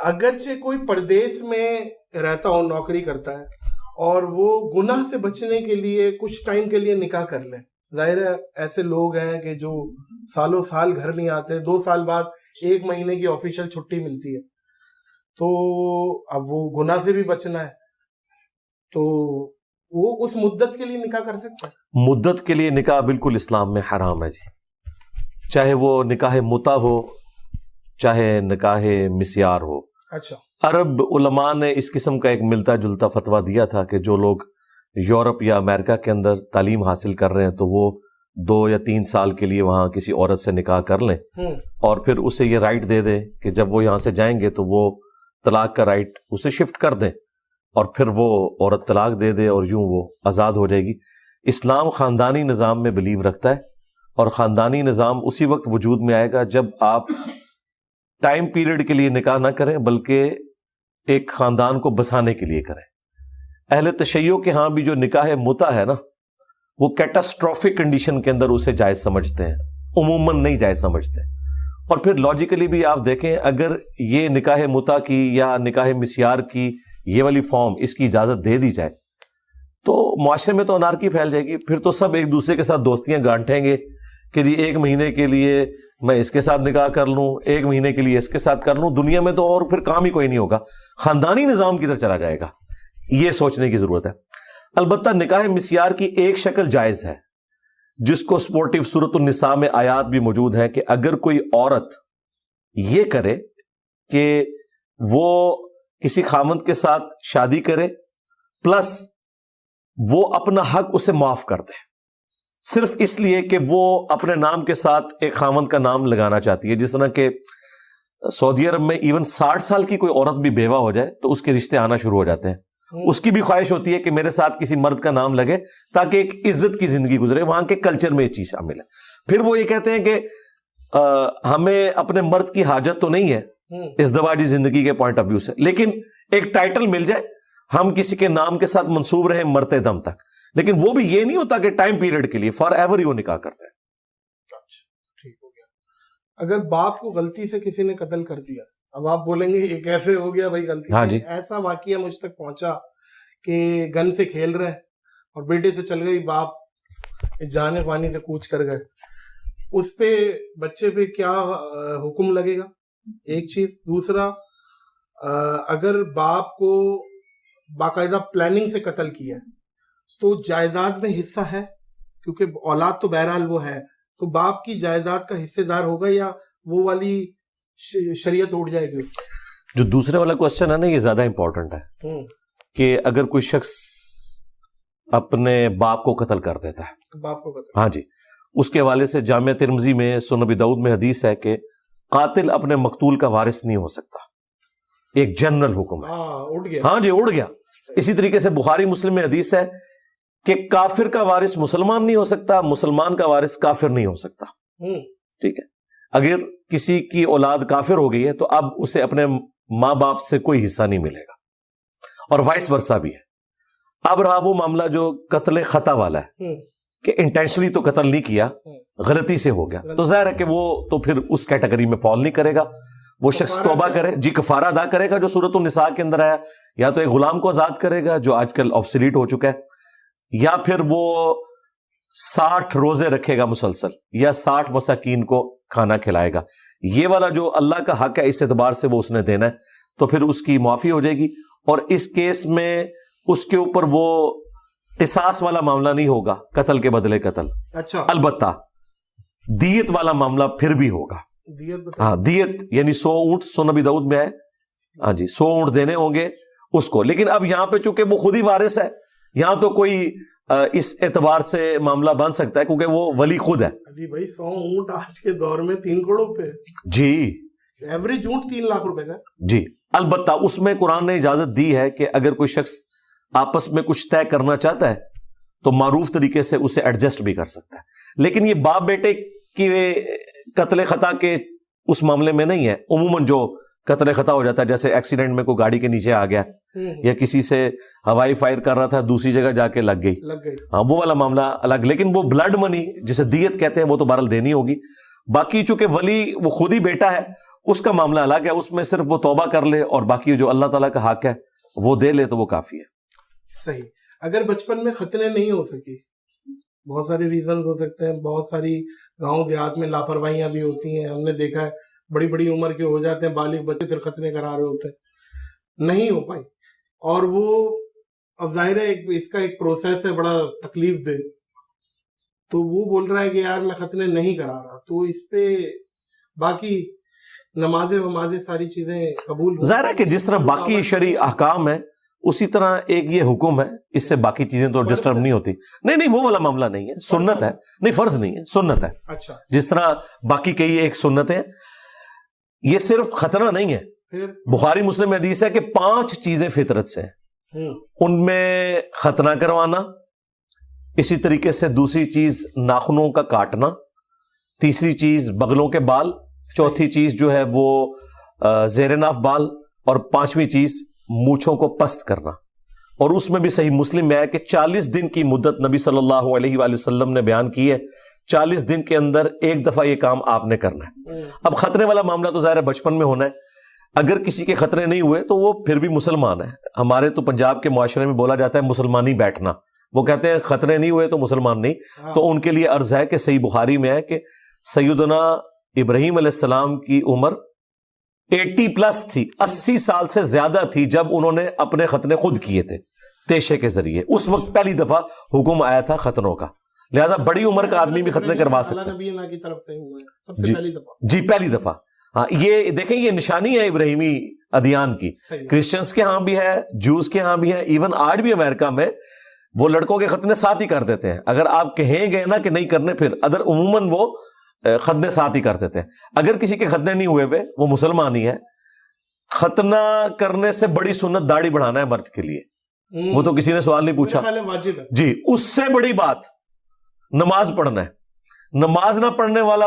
اگرچہ کوئی پردیس میں رہتا ہو، نوکری کرتا ہے، اور وہ گناہ سے بچنے کے لیے کچھ ٹائم کے لیے نکاح کر لیں، ظاہر ہے ایسے لوگ ہیں کہ جو سالوں سال گھر نہیں آتے، 2 سال بعد 1 مہینے کی آفیشیل چھٹی ملتی ہے، تو اب وہ گناہ سے بھی بچنا ہے، تو وہ اس مدت کے لیے نکاح کر سکتا ہے؟ مدت کے لیے نکاح بالکل اسلام میں حرام ہے جی، چاہے وہ نکاح متع ہو چاہے نکاح مسیار ہو۔ اچھا، عرب علماء نے اس قسم کا ایک ملتا جلتا فتویٰ دیا تھا کہ جو لوگ یورپ یا امریکہ کے اندر تعلیم حاصل کر رہے ہیں تو وہ 2 یا 3 سال کے لیے وہاں کسی عورت سے نکاح کر لیں اور پھر اسے یہ رائٹ دے دیں کہ جب وہ یہاں سے جائیں گے تو وہ طلاق کا رائٹ اسے شفٹ کر دیں اور پھر وہ عورت طلاق دے دے اور یوں وہ آزاد ہو جائے گی۔ اسلام خاندانی نظام میں بلیو رکھتا ہے، اور خاندانی نظام اسی وقت وجود میں آئے گا جب آپ ٹائم پیریڈ کے لیے نکاح نہ کریں بلکہ ایک خاندان کو بسانے کے لیے کریں۔ اہل تشیع کے ہاں بھی جو نکاح متع ہے نا، وہ کیٹاسٹروفک کنڈیشن کے اندر اسے جائز سمجھتے ہیں، عموماً نہیں جائز سمجھتے۔ اور پھر لاجیکلی بھی آپ دیکھیں، اگر یہ نکاح متع کی یا نکاح مسیار کی یہ والی فارم اس کی اجازت دے دی جائے تو معاشرے میں تو انارکی پھیل جائے گی، پھر تو سب ایک دوسرے کے ساتھ دوستیاں گانٹیں گے کہ جی 1 مہینے کے لیے میں اس کے ساتھ نکاح کر لوں، 1 مہینے کے لیے اس کے ساتھ کر لوں، دنیا میں تو اور پھر کام ہی کوئی نہیں ہوگا، خاندانی نظام کدھر چلا جائے گا، یہ سوچنے کی ضرورت ہے۔ البتہ نکاح مسیار کی ایک شکل جائز ہے جس کو سپورٹیو سورۃ النساء میں آیات بھی موجود ہیں کہ اگر کوئی عورت یہ کرے کہ وہ کسی خاوند کے ساتھ شادی کرے پلس وہ اپنا حق اسے معاف کر دے، صرف اس لیے کہ وہ اپنے نام کے ساتھ ایک خاوند کا نام لگانا چاہتی ہے، جس طرح کہ سعودی عرب میں ایون 60 سال کی کوئی عورت بھی بیوہ ہو جائے تو اس کے رشتے آنا شروع ہو جاتے ہیں، اس کی بھی خواہش ہوتی ہے کہ میرے ساتھ کسی مرد کا نام لگے تاکہ ایک عزت کی زندگی گزرے، وہاں کے کلچر میں یہ چیز شامل ہے۔ پھر وہ یہ کہتے ہیں کہ ہمیں اپنے مرد کی حاجت تو نہیں ہے ازدواجی زندگی کے پوائنٹ آف ویو سے، لیکن ایک ٹائٹل مل جائے، ہم کسی کے نام کے ساتھ منسوب رہیں مرتے دم تک، لیکن وہ بھی یہ نہیں ہوتا کہ ٹائم پیریڈ کے لیے فار ایور ہی وہ نکاح کرتے ہیں۔ اچھا، ٹھیک ہو گیا۔ اگر باپ کو غلطی سے کسی نے قتل کر دیا، اب آپ بولیں گے یہ کیسے ہو گیا بھائی غلطی؟ ہاں جی، ایسا واقعہ مجھ تک پہنچا کہ گن سے کھیل رہے اور بیٹے سے چل گئی، باپ جانے فانی سے کوچ کر گئے، اس پہ بچے پہ کیا حکم لگے گا؟ ایک چیز۔ دوسرا، اگر باپ کو باقاعدہ پلاننگ سے قتل کیا ہے تو جائیداد میں حصہ ہے، کیونکہ اولاد تو بہرحال وہ ہے، تو باپ کی جائیداد کا حصے دار ہوگا یا وہ والی شریعت اٹھ جائے گی؟ جو دوسرے والا کوسچن ہے نا، یہ زیادہ امپورٹنٹ ہے کہ اگر کوئی شخص اپنے باپ کو قتل کر دیتا ہے، باپ کو قتل، ہاں جی، اس کے حوالے سے جامع ترمذی میں سنن ابی داؤد میں حدیث ہے کہ قاتل اپنے مقتول کا وارث نہیں ہو سکتا، ایک جنرل حکم ہے، اٹھ گیا، ہاں جی اڑ گیا۔ اسی طریقے سے بخاری مسلم میں حدیث ہے کہ کافر کا وارث مسلمان نہیں ہو سکتا، مسلمان کا وارث کافر نہیں ہو سکتا، ٹھیک ہے۔ اگر کسی کی اولاد کافر ہو گئی ہے تو اب اسے اپنے ماں باپ سے کوئی حصہ نہیں ملے گا، اور وائس ورثہ بھی ہے۔ اب رہا وہ معاملہ جو قتل خطا والا ہے کہ انٹینشنلی تو قتل نہیں کیا، غلطی سے ہو گیا، تو ظاہر ہے کہ وہ تو پھر اس کیٹیگری میں فال نہیں کرے گا، وہ شخص توبہ کرے، جی کفارہ ادا کرے گا جو سورۃ النساء کے اندر آیا، یا تو ایک غلام کو آزاد کرے گا جو آج کل آبسلیٹ ہو چکا ہے، یا پھر وہ 60 روزے رکھے گا مسلسل، یا 60 مساکین کو کھانا کھلائے گا۔ یہ والا جو اللہ کا حق ہے اس اعتبار سے وہ اس نے دینا ہے، تو پھر اس کی معافی ہو جائے گی، اور اس کیس میں اس کے اوپر وہ قصاص والا معاملہ نہیں ہوگا، قتل کے بدلے قتل۔ اچھا، البتہ دیت والا معاملہ پھر بھی ہوگا، ہاں دیت یعنی 100 اونٹ سنن ابی داؤد میں ہے، ہاں جی 100 اونٹ دینے ہوں گے اس کو، لیکن اب یہاں پہ چونکہ وہ خود ہی وارث ہے، یہاں تو کوئی اس اعتبار سے معاملہ بن سکتا ہے کیونکہ وہ ولی خود ہے۔ ابھی بھائی 100 اونٹ آج کے دور میں 3 کروڑ روپے، جی ایوریج اونٹ 3 لاکھ روپے کا، جی۔ البتہ اس میں قرآن نے اجازت دی ہے کہ اگر کوئی شخص آپس میں کچھ طے کرنا چاہتا ہے تو معروف طریقے سے اسے ایڈجسٹ بھی کر سکتا ہے، لیکن یہ باپ بیٹے کی قتل خطا کے اس معاملے میں نہیں ہے۔ عموماً جو قتل خطا ہو جاتا ہے، جیسے ایکسیڈنٹ میں کوئی گاڑی کے نیچے آ گیا یا کسی سے ہوائی فائر کر رہا تھا دوسری جگہ جا کے لگ گئی، ہاں وہ والا معاملہ الگ، لیکن وہ بلڈ منی جسے دیت کہتے ہیں وہ تو بہرحال دینی ہوگی۔ باقی چونکہ ولی وہ خود ہی بیٹا ہے اس کا معاملہ الگ ہے, اس میں صرف وہ توبہ کر لے اور باقی جو اللہ تعالیٰ کا حق ہے وہ دے لے تو وہ کافی ہے. صحیح. اگر بچپن میں ختنے نہیں ہو سکی, بہت سارے ریزنز ہو سکتے ہیں, بہت ساری گاؤں دیہات میں لاپرواہیاں بھی ہوتی ہیں, ہم نے دیکھا ہے بڑی بڑی عمر کے ہو جاتے ہیں بالغ بچے پھر ختنے کرا رہے ہوتے ہیں, نہیں ہو پائی, اور وہ اب ظاہر ہے اس کا ایک پروسیس ہے بڑا تکلیف دہ, تو وہ بول رہا ہے کہ یار میں ختنے نہیں کرا رہا, تو اس پہ باقی نمازیں ومازیں ساری چیزیں قبول. ظاہر ہے کہ جس طرح باقی شرعی احکام ہے اسی طرح ایک یہ حکم ہے, اس سے باقی چیزیں تو ڈسٹرب نہیں ہوتی. نہیں وہ والا معاملہ نہیں ہے, سنت ہے, نہیں فرض نہیں ہے, سنت ہے. اچھا, جس طرح باقی کئی ایک سنت ہے, یہ صرف ختنہ نہیں ہے. بخاری مسلم حدیث ہے کہ 5 چیزیں فطرت سے ہیں, ان میں ختنہ کروانا, اسی طریقے سے دوسری چیز ناخنوں کا کاٹنا, تیسری چیز بغلوں کے بال, چوتھی چیز جو ہے وہ زیر ناف بال, اور 5ویں چیز مونچھوں کو پست کرنا. اور اس میں بھی صحیح مسلم میں ہے کہ 40 دن کی مدت نبی صلی اللہ علیہ وآلہ وسلم نے بیان کی ہے, 40 دن کے اندر ایک دفعہ یہ کام آپ نے کرنا ہے. اب خطرے والا معاملہ تو ظاہر ہے بچپن میں ہونا ہے, اگر کسی کے خطرے نہیں ہوئے تو وہ پھر بھی مسلمان ہے. ہمارے تو پنجاب کے معاشرے میں بولا جاتا ہے مسلمانی بیٹھنا, وہ کہتے ہیں خطرے نہیں ہوئے تو مسلمان نہیں. تو ان کے لیے عرض ہے کہ صحیح بخاری میں ہے کہ سیدنا ابراہیم علیہ السلام کی عمر 80+ تھی, 80 سال سے زیادہ تھی جب انہوں نے اپنے ختنے خود کیے تھے تیشے کے ذریعے. اس وقت پہلی دفعہ حکم آیا تھا ختنوں کا, لہذا بڑی عمر کا آدمی بھی ختنے کروا سکتا ہے. جی پہلی دفعہ. ہاں یہ دیکھیں یہ نشانی ہے ابراہیمی ادیان کی. کرسچنز کے ہاں بھی ہے, جوز کے ہاں بھی ہے, ایون آج بھی امریکہ میں وہ لڑکوں کے ختنے ساتھ ہی کر دیتے ہیں. اگر آپ کہیں گے نا کہ نہیں کرنے, پھر ادر عموماً وہ ختنے ساتھ ہی کر دیتے ہیں. اگر کسی کے ختنے نہیں ہوئے ہوئے وہ مسلمان ہی ہے. ختنہ کرنے سے بڑی سنت داڑھی بڑھانا ہے مرد کے لیے, وہ تو کسی نے سوال نہیں پوچھا. جی اس سے بڑی بات نماز پڑھنا ہے. نماز نہ پڑھنے والا